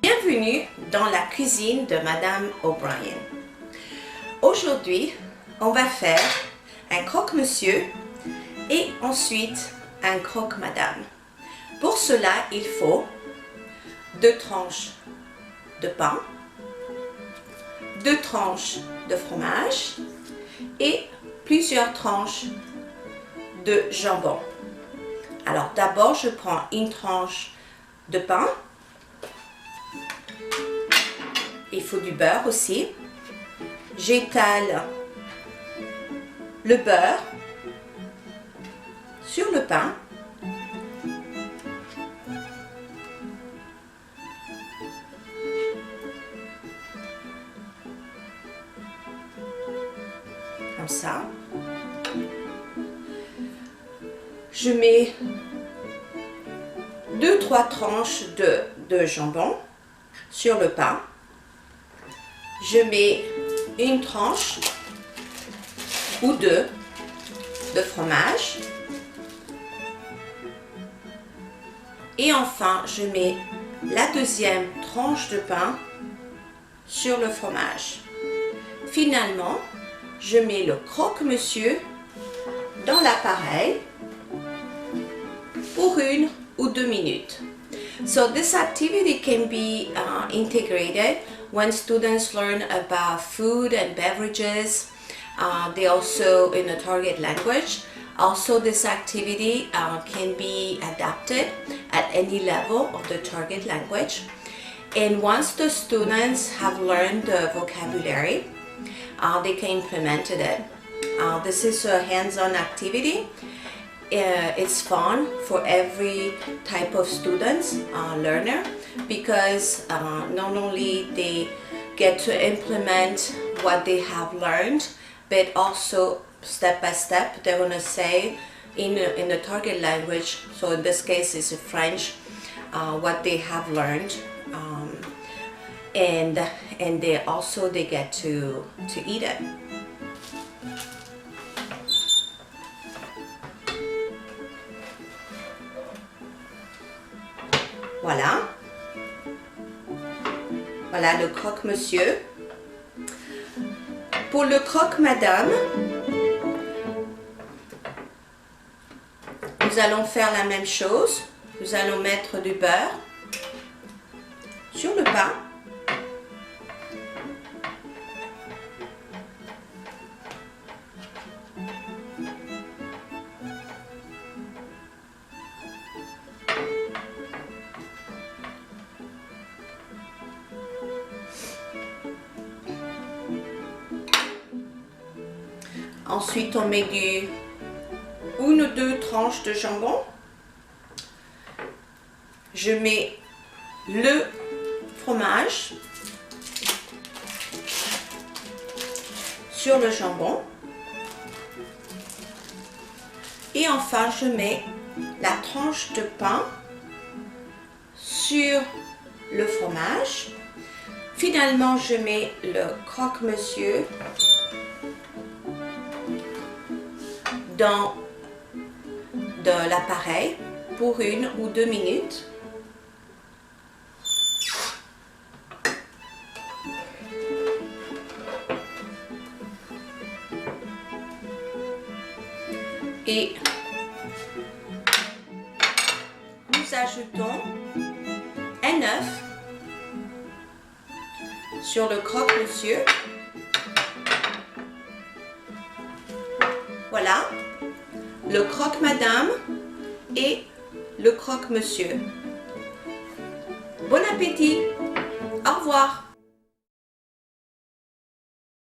Bienvenue dans la cuisine de Madame O'Brien. Aujourd'hui, on va faire un croque-monsieur et ensuite un croque-madame. Pour cela, il faut 2 tranches de pain, 2 tranches de fromage et plusieurs tranches de jambon. Alors d'abord, je prends une tranche de pain. Il faut du beurre aussi. J'étale le beurre sur le pain. Comme ça. Je mets 2-3 tranches de jambon sur le pain. Je mets une tranche ou 2 de fromage. Et enfin, je mets la deuxième tranche de pain sur le fromage. Finalement, je mets le croque-monsieur dans l'appareil pour 1 ou 2 minutes. So this activity can be integrated when students learn about food and beverages. They also in the target language. Also, this activity can be adapted at any level of the target language. And once the students have learned the vocabulary, they can implement it. This is a hands-on activity. It's fun for every type of students, learner, because not only they get to implement what they have learned, but also step by step they're going to say in the target language, so in this case it's French, what they have learned, and they also get to eat it. Voilà. Voilà le croque-monsieur. Pour le croque-madame, nous allons faire la même chose. Nous allons mettre du beurre sur le pain. Ensuite, on met 1 ou 2 tranches de jambon. Je mets le fromage sur le jambon. Et enfin, je mets la tranche de pain sur le fromage. Finalement, je mets le croque-monsieur dans de l'appareil pour 1 ou 2 minutes. Et nous ajoutons un œuf sur le croque-monsieur. Voilà, le croque-madame et le croque-monsieur. Bon appétit, au revoir.